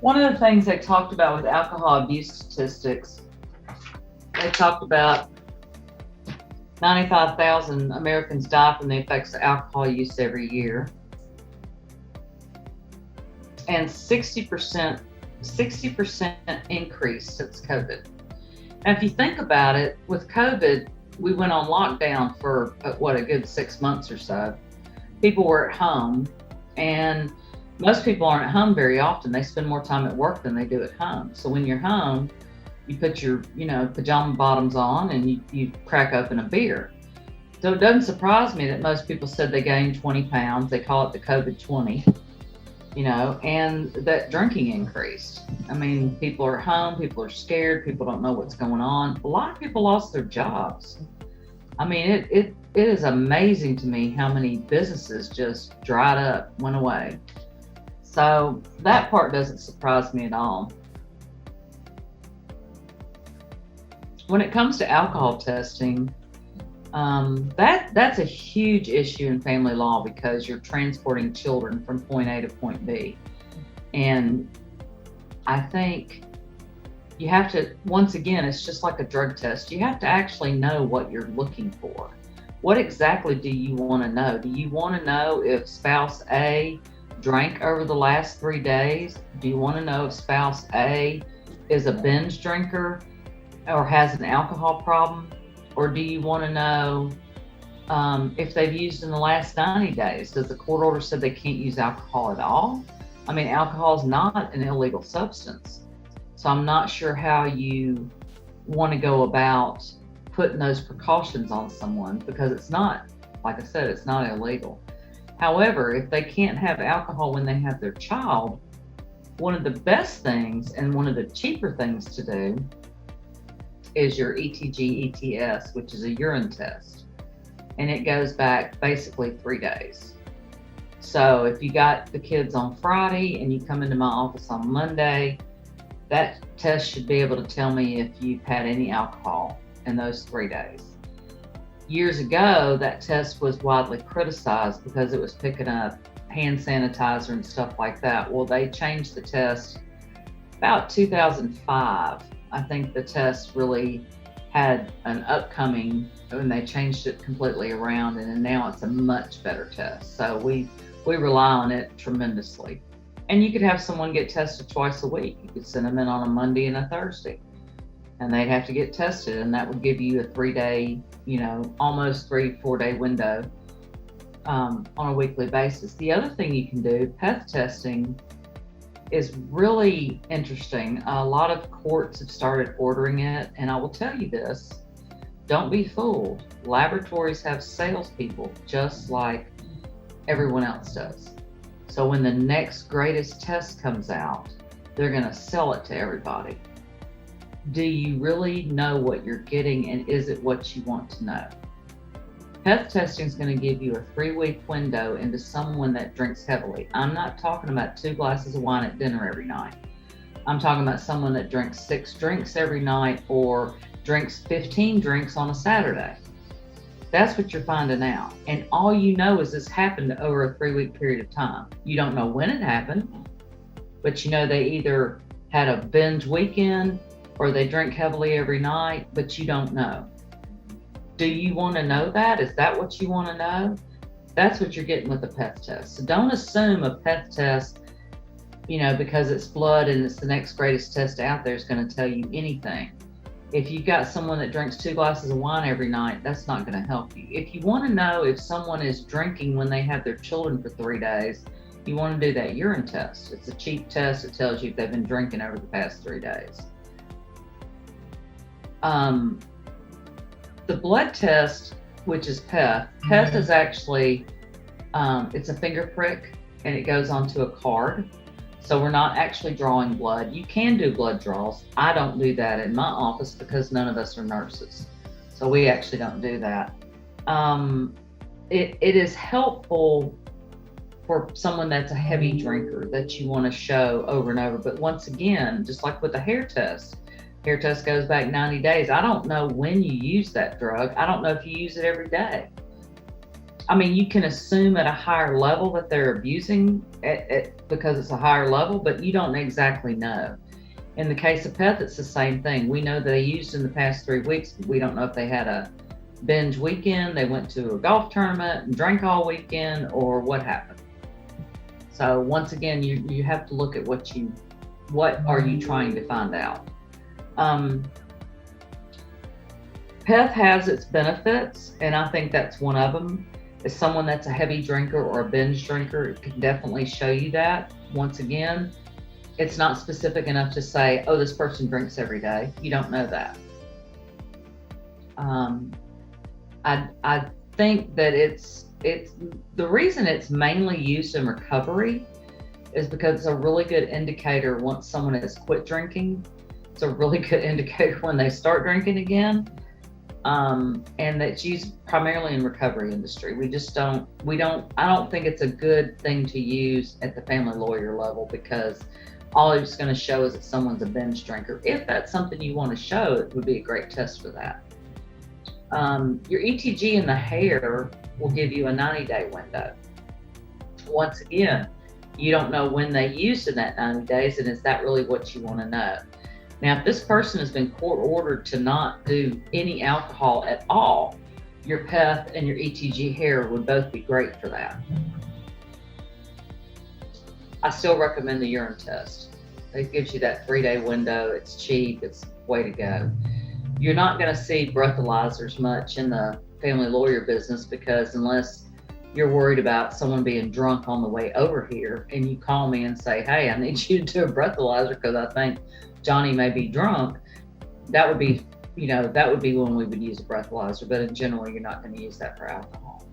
One of the things they talked about with alcohol abuse statistics, they talked about 95,000 Americans die from the effects of alcohol use every year, and 60% increase since COVID. Now, if you think about it, with COVID, we went on lockdown for a good 6 months or so. People were at home, and most people aren't at home very often. They spend more time at work than they do at home. So when you're home, you put your, pajama bottoms on and you crack open a beer. So it doesn't surprise me that most people said they gained 20 pounds. They call it the COVID 20, and that drinking increased. I mean, people are at home, people are scared, people don't know what's going on. A lot of people lost their jobs. I mean, it is amazing to me how many businesses just dried up, went away. So that part doesn't surprise me at all. When it comes to alcohol testing, that's a huge issue in family law because you're transporting children from point A to point B. And I think you have to, once again, it's just like a drug test. You have to actually know what you're looking for. What exactly do you want to know? Do you want to know if spouse A drank over the last 3 days? Do you want to know if spouse A is a binge drinker or has an alcohol problem? Or do you want to know if they've used in the last 90 days? Does the court order say they can't use alcohol at all? I mean, alcohol is not an illegal substance. So I'm not sure how you want to go about putting those precautions on someone because it's not, like I said, it's not illegal. However, if they can't have alcohol when they have their child, one of the best things and one of the cheaper things to do is your ETG ETS, which is a urine test. And it goes back basically 3 days. So if you got the kids on Friday and you come into my office on Monday, that test should be able to tell me if you've had any alcohol in those 3 days. Years ago, that test was widely criticized because it was picking up hand sanitizer and stuff like that. Well, they changed the test about 2005. I think the test really had an upcoming, and they changed it completely around, and now it's a much better test. So we rely on it tremendously. And you could have someone get tested twice a week. You could send them in on a Monday and a Thursday, and they'd have to get tested, and that would give you a 3-day, almost 3-4 day window on a weekly basis. The other thing you can do, Peth testing, is really interesting. A lot of courts have started ordering it, and I will tell you this, don't be fooled. Laboratories have salespeople just like everyone else does. So when the next greatest test comes out, they're going to sell it to everybody. Do you really know what you're getting, and is it what you want to know? Peth testing is going to give you a 3-week window into someone that drinks heavily. I'm not talking about 2 glasses of wine at dinner every night. I'm talking about someone that drinks 6 drinks every night or drinks 15 drinks on a Saturday. That's what you're finding out. And all you know is this happened over a 3-week period of time. You don't know when it happened, but you know they either had a binge weekend or they drink heavily every night, but you don't know. Do you want to know that? Is that what you want to know? That's what you're getting with a Peth test. So don't assume a Peth test, because it's blood and it's the next greatest test out there is going to tell you anything. If you've got someone that drinks 2 glasses of wine every night, that's not going to help you. If you want to know if someone is drinking when they have their children for 3 days, you want to do that urine test. It's a cheap test. It tells you if they've been drinking over the past 3 days. The blood test, which is Peth is actually, it's a finger prick and it goes onto a card. So we're not actually drawing blood. You can do blood draws. I don't do that in my office because none of us are nurses. So we actually don't do that. It is helpful for someone that's a heavy drinker that you want to show over and over. But once again, just like with the hair test goes back 90 days. I don't know when you use that drug. I don't know if you use it every day. I mean, you can assume at a higher level that they're abusing because it's a higher level, but you don't exactly know. In the case of Peth, it's the same thing. We know they used in the past 3 weeks, but we don't know if they had a binge weekend, they went to a golf tournament and drank all weekend, or what happened. So once again, you have to look at what are you trying to find out. Peth has its benefits, and I think that's one of them. As someone that's a heavy drinker or a binge drinker, it can definitely show you that. Once again, it's not specific enough to say, oh, this person drinks every day. You don't know that. I think that it's the reason it's mainly used in recovery is because it's a really good indicator once someone has quit drinking. It's a really good indicator when they start drinking again. And that's used primarily in recovery industry. I don't think it's a good thing to use at the family lawyer level, because all it's going to show is that someone's a binge drinker. If that's something you want to show, it would be a great test for that. Your ETG in the hair will give you a 90-day window. Once again, you don't know when they used in that 90 days, and is that really what you want to know? Now, if this person has been court ordered to not do any alcohol at all, your Peth and your ETG hair would both be great for that. I still recommend the urine test. It gives you that 3-day window. It's cheap. It's the way to go. You're not going to see breathalyzers much in the family lawyer business, because unless you're worried about someone being drunk on the way over here and you call me and say, hey, I need you to do a breathalyzer because I think Johnny may be drunk, that would be when we would use a breathalyzer. But in general, you're not going to use that for alcohol.